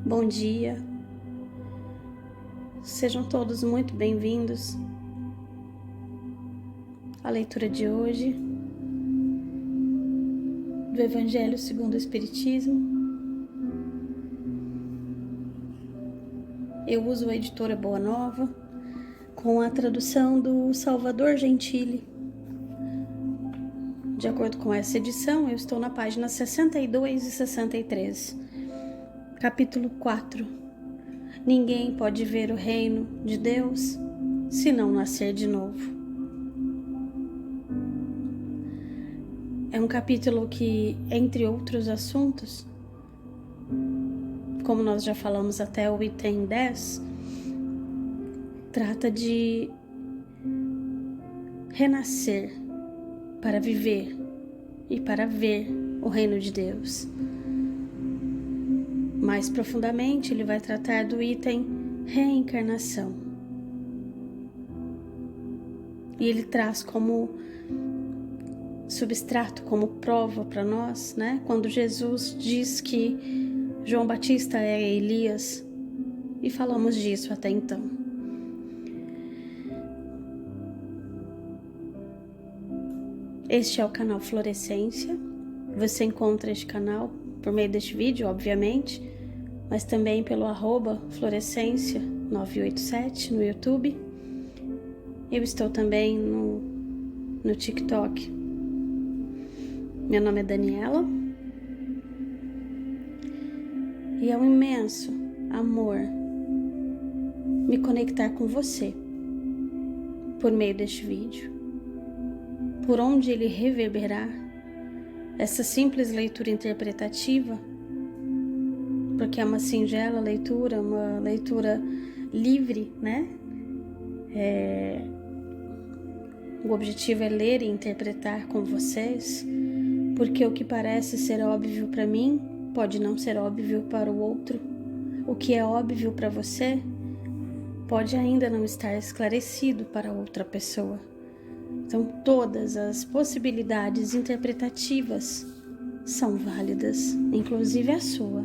bom dia. Sejam todos muito bem-vindos à leitura de hoje do Evangelho segundo o Espiritismo. Eu uso a editora Boa Nova com a tradução do Salvador Gentili. De acordo com essa edição, eu estou na página 62 e 63, capítulo 4. Ninguém pode ver o reino de Deus se não nascer de novo. É um capítulo que, entre outros assuntos, como nós já falamos até o item 10, trata de renascer para viver e para ver o reino de Deus. Mais profundamente, ele vai tratar do item reencarnação. E ele traz como substrato, como prova para nós, né? Quando Jesus diz que João Batista é Elias, e falamos disso até então. Este é o canal Florescência. Você encontra este canal por meio deste vídeo, obviamente, mas também pelo @Florescência987 no YouTube. Eu estou também no TikTok. Meu nome é Daniela e é um imenso amor me conectar com você por meio deste vídeo. Por onde ele reverberar, essa simples leitura interpretativa, porque é uma singela leitura, uma leitura livre, né? O objetivo é ler e interpretar com vocês, porque o que parece ser óbvio para mim pode não ser óbvio para o outro. O que é óbvio para você pode ainda não estar esclarecido para outra pessoa. Então, todas as possibilidades interpretativas são válidas, inclusive a sua.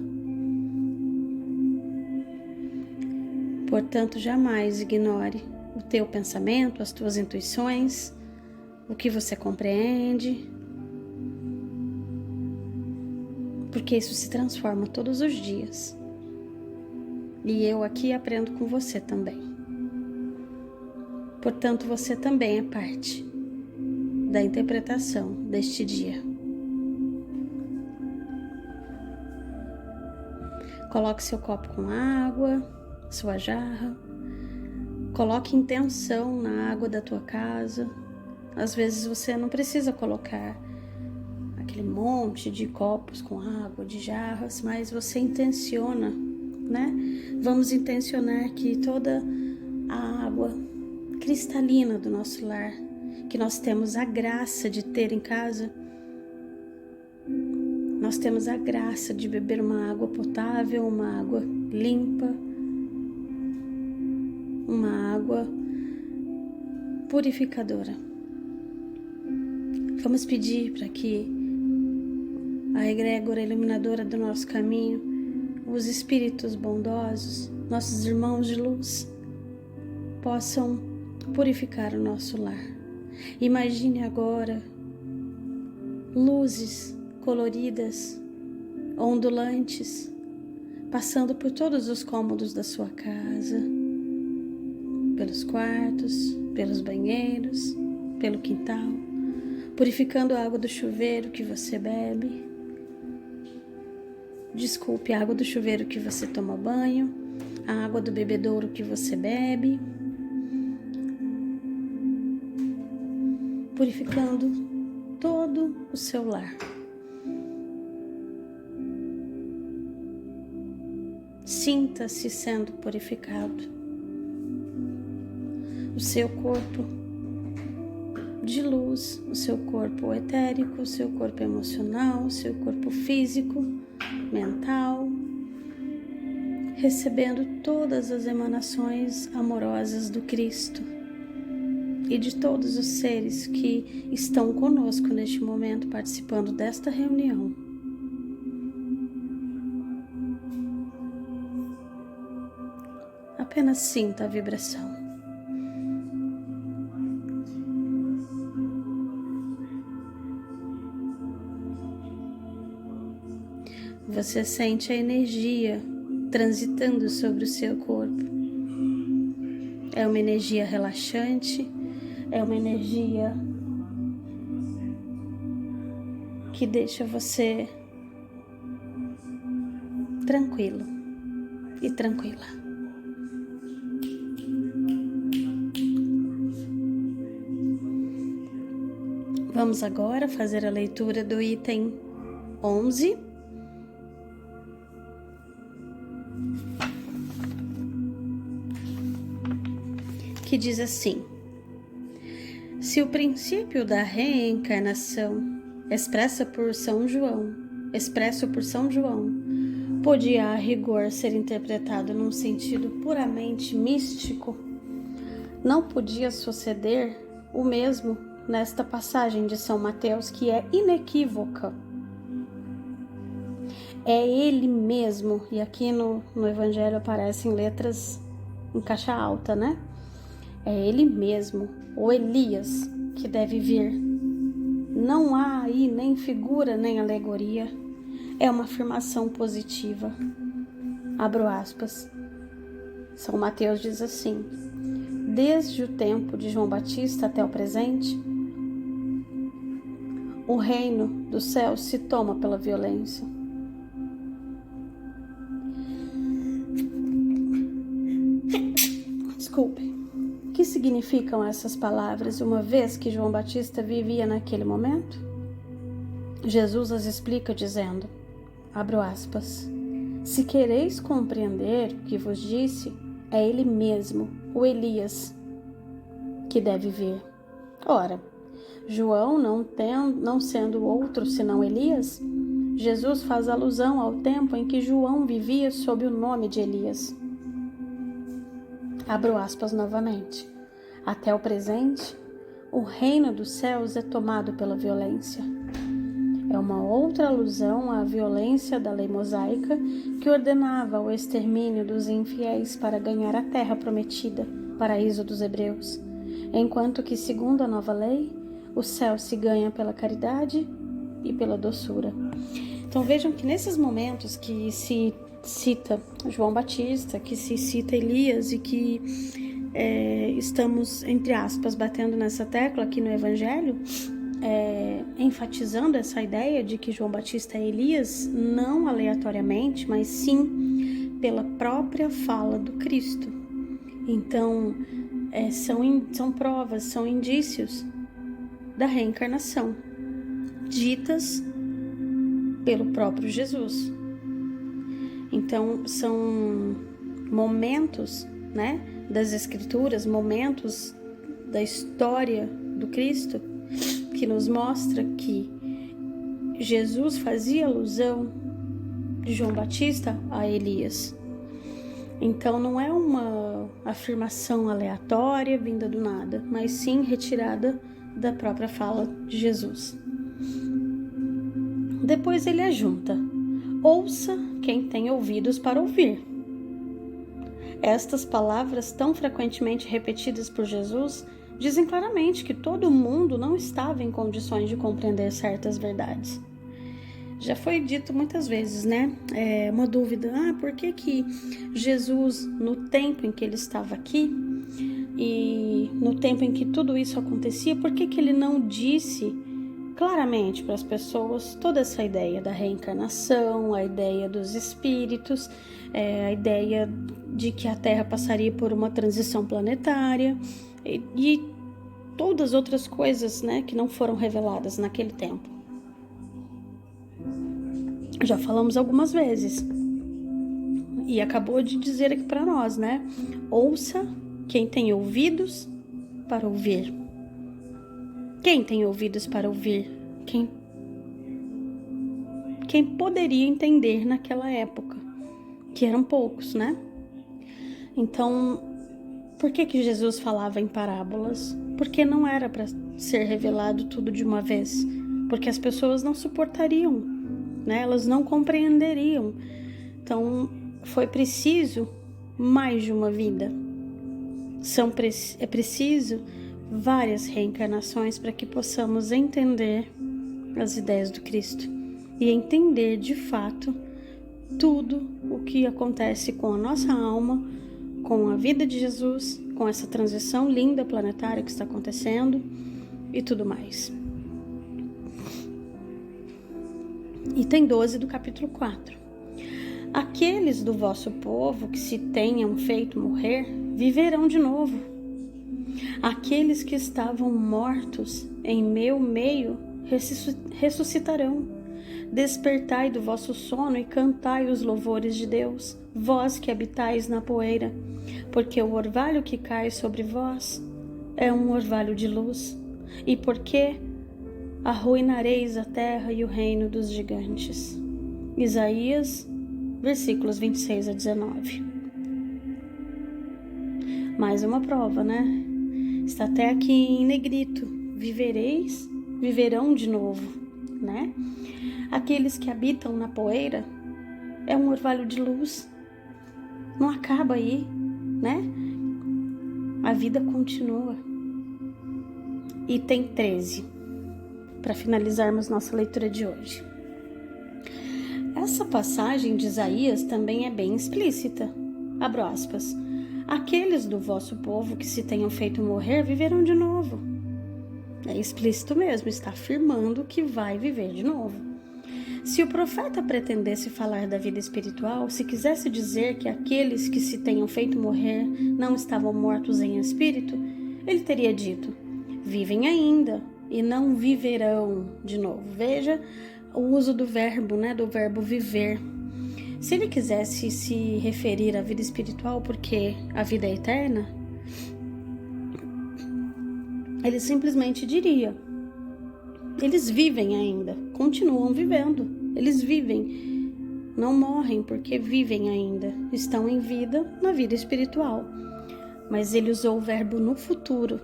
Portanto, jamais ignore o teu pensamento, as tuas intuições, o que você compreende, porque isso se transforma todos os dias. E eu aqui aprendo com você também. Portanto, você também é parte da interpretação deste dia. Coloque seu copo com água, sua jarra. Coloque intenção na água da tua casa. Às vezes você não precisa colocar aquele monte de copos com água, de jarras, mas você intenciona, né? Vamos intencionar que toda a água cristalina do nosso lar, que nós temos a graça de ter em casa, nós temos a graça de beber uma água potável, uma água limpa, uma água purificadora. Vamos pedir para que a egrégora iluminadora do nosso caminho, os espíritos bondosos, nossos irmãos de luz, possam purificar o nosso lar. Imagine agora luzes coloridas, ondulantes, passando por todos os cômodos da sua casa, pelos quartos, pelos banheiros, pelo quintal, purificando a água do chuveiro que você bebe. Desculpe, a água do chuveiro que você toma banho, a água do bebedouro que você bebe, purificando todo o seu lar. Sinta-se sendo purificado. O seu corpo de luz, o seu corpo etérico, o seu corpo emocional, o seu corpo físico, mental, recebendo todas as emanações amorosas do Cristo e de todos os seres que estão conosco neste momento participando desta reunião. apenas sinta a vibração. Você sente a energia transitando sobre o seu corpo. É uma energia relaxante, é uma energia que deixa você tranquilo e tranquila. Vamos agora fazer a leitura do item 11. Que diz assim: se o princípio da reencarnação expresso por São João, podia a rigor ser interpretado num sentido puramente místico, não podia suceder o mesmo nesta passagem de São Mateus, que é inequívoca. É ele mesmo, e aqui no Evangelho aparecem letras em caixa alta, né? É ele mesmo, o Elias, que deve vir. Não há aí nem figura nem alegoria. É uma afirmação positiva. Abro aspas. São Mateus diz assim: desde o tempo de João Batista até o presente, o reino dos céus se toma pela violência. Desculpe. O que significam essas palavras, uma vez que João Batista vivia naquele momento? Jesus as explica dizendo, abro aspas, se quereis compreender o que vos disse, é ele mesmo, o Elias, que deve vir. Ora, João não sendo outro senão Elias, Jesus faz alusão ao tempo em que João vivia sob o nome de Elias. Abro aspas novamente. Até o presente, o reino dos céus é tomado pela violência. É uma outra alusão à violência da lei mosaica que ordenava o extermínio dos infiéis para ganhar a terra prometida, paraíso dos hebreus, enquanto que, segundo a nova lei, o céu se ganha pela caridade e pela doçura. Então vejam que nesses momentos que se cita João Batista, que se cita Elias e que estamos, entre aspas, batendo nessa tecla aqui no Evangelho, enfatizando essa ideia de que João Batista é Elias, não aleatoriamente, mas sim pela própria fala do Cristo. Então, são provas, são indícios da reencarnação, ditas pelo próprio Jesus. Então, são momentos, né, das Escrituras, momentos da história do Cristo, que nos mostra que Jesus fazia alusão de João Batista a Elias. Então, não é uma afirmação aleatória, vinda do nada, mas sim retirada da própria fala de Jesus. Depois ele ajunta: ouça quem tem ouvidos para ouvir. Estas palavras, tão frequentemente repetidas por Jesus, dizem claramente que todo mundo não estava em condições de compreender certas verdades. Já foi dito muitas vezes, né? Uma dúvida: por que Jesus, no tempo em que ele estava aqui, e no tempo em que tudo isso acontecia, por que ele não disse claramente para as pessoas toda essa ideia da reencarnação, a ideia dos espíritos, a ideia de que a Terra passaria por uma transição planetária e todas as outras coisas, né, que não foram reveladas naquele tempo? Já falamos algumas vezes e acabou de dizer aqui para nós, né? Ouça quem tem ouvidos para ouvir. Quem tem ouvidos para ouvir? Quem poderia entender naquela época, que eram poucos, né? Então, por que Jesus falava em parábolas? Porque não era para ser revelado tudo de uma vez, porque as pessoas não suportariam, né? Elas não compreenderiam. Então, foi preciso mais de uma vida. É preciso várias reencarnações para que possamos entender as ideias do Cristo e entender de fato tudo o que acontece com a nossa alma, com a vida de Jesus, com essa transição linda planetária que está acontecendo e tudo mais. Item 12 do capítulo 4. Aqueles do vosso povo que se tenham feito morrer, viverão de novo. Aqueles que estavam mortos em meu meio, ressuscitarão. Despertai do vosso sono e cantai os louvores de Deus, vós que habitais na poeira, porque o orvalho que cai sobre vós é um orvalho de luz, e porque arruinareis a terra e o reino dos gigantes. Isaías, versículos 26 a 19. Mais uma prova, né? Está até aqui em negrito. Viverão de novo, né? Aqueles que habitam na poeira é um orvalho de luz. Não acaba aí, né? A vida continua. Item 13, para finalizarmos nossa leitura de hoje. Essa passagem de Isaías também é bem explícita. Abro aspas. Aqueles do vosso povo que se tenham feito morrer viverão de novo. É explícito mesmo, está afirmando que vai viver de novo. Se o profeta pretendesse falar da vida espiritual, se quisesse dizer que aqueles que se tenham feito morrer não estavam mortos em espírito, ele teria dito: vivem ainda e não viverão de novo. Veja o uso do verbo, né, do verbo viver. Se ele quisesse se referir à vida espiritual porque a vida é eterna, ele simplesmente diria: eles vivem ainda, continuam vivendo, eles vivem, não morrem porque vivem ainda, estão em vida na vida espiritual. Mas ele usou o verbo no futuro.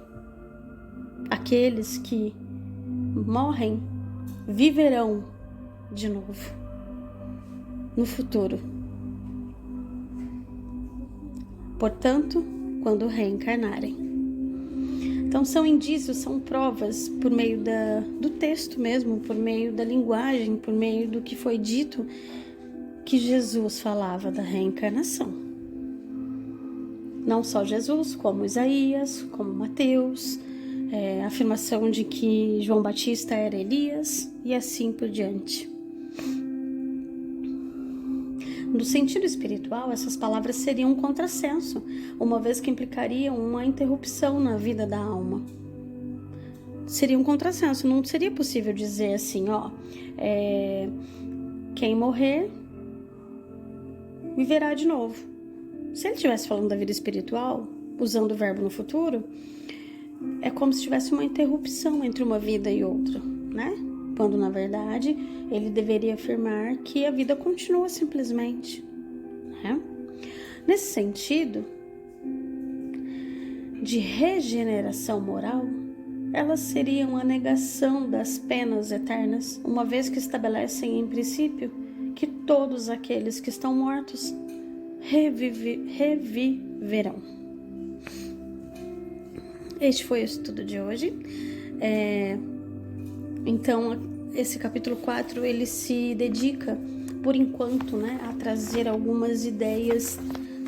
Aqueles que morrem viverão de novo no futuro. Portanto, quando reencarnarem. Então são indícios, são provas por meio do texto mesmo, por meio da linguagem, por meio do que foi dito, que Jesus falava da reencarnação. Não só Jesus, como Isaías, como Mateus, a afirmação de que João Batista era Elias e assim por diante. No sentido espiritual, essas palavras seriam um contrassenso, uma vez que implicariam uma interrupção na vida da alma. Seria um contrassenso, não seria possível dizer assim, quem morrer viverá de novo. Se ele estivesse falando da vida espiritual, usando o verbo no futuro, é como se tivesse uma interrupção entre uma vida e outra, né? Quando, na verdade, ele deveria afirmar que a vida continua simplesmente, né? Nesse sentido de regeneração moral, elas seriam a negação das penas eternas, uma vez que estabelecem em princípio que todos aqueles que estão mortos reviverão. Este foi o estudo de hoje. Então, esse capítulo 4, ele se dedica, por enquanto, né, a trazer algumas ideias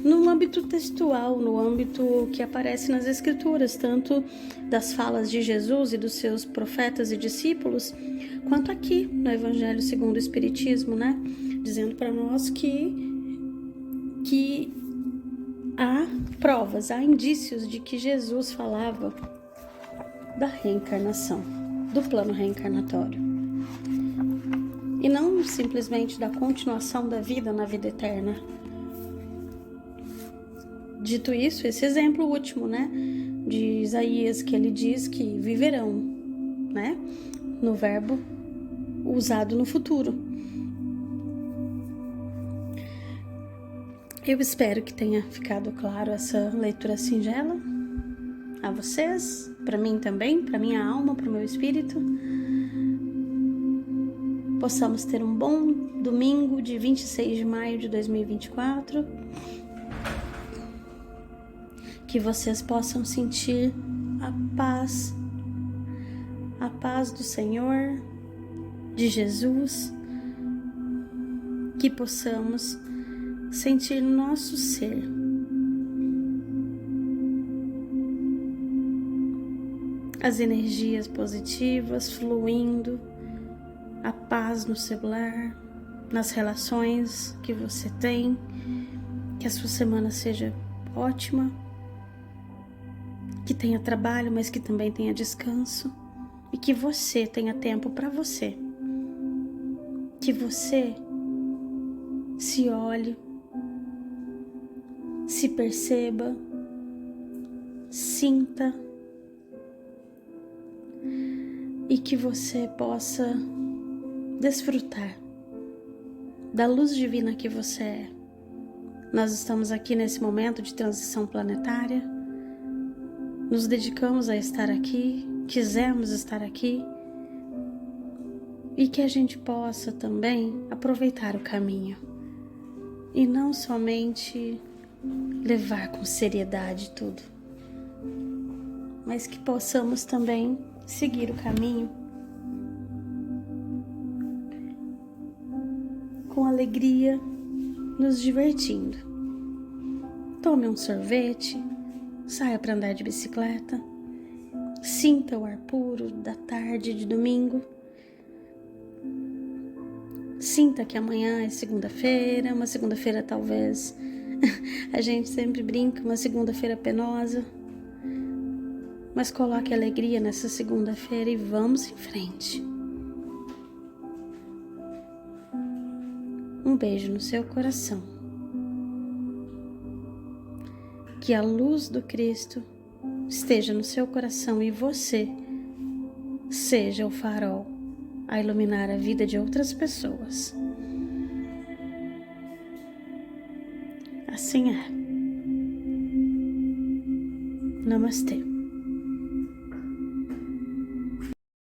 no âmbito textual, no âmbito que aparece nas Escrituras, tanto das falas de Jesus e dos seus profetas e discípulos, quanto aqui no Evangelho segundo o Espiritismo, né, dizendo para nós que há provas, há indícios de que Jesus falava da reencarnação, do plano reencarnatório, e não simplesmente da continuação da vida na vida eterna. Dito isso, esse exemplo último, né, de Isaías, que ele diz que viverão, né, no verbo usado no futuro. Eu espero que tenha ficado claro essa leitura singela a vocês, para mim também, para minha alma, para o meu espírito. Possamos ter um bom domingo de 26 de maio de 2024. que vocês possam sentir a paz do Senhor, de Jesus, que possamos sentir no nosso ser as energias positivas fluindo, a paz no seu lar, nas relações que você tem, que a sua semana seja ótima, que tenha trabalho, mas que também tenha descanso, e que você tenha tempo para você, que você se olhe, se perceba, sinta, e que você possa desfrutar da luz divina que você é. Nós estamos aqui nesse momento de transição planetária, nos dedicamos a estar aqui, quisemos estar aqui, e que a gente possa também aproveitar o caminho e não somente levar com seriedade tudo, mas que possamos também seguir o caminho com alegria, nos divertindo. Tome um sorvete, saia para andar de bicicleta, sinta o ar puro da tarde de domingo, sinta que amanhã é segunda-feira, uma segunda-feira talvez, a gente sempre brinca, uma segunda-feira penosa, mas coloque alegria nessa segunda-feira e vamos em frente. Um beijo no seu coração. Que a luz do Cristo esteja no seu coração e você seja o farol a iluminar a vida de outras pessoas. Assim é. Namastê.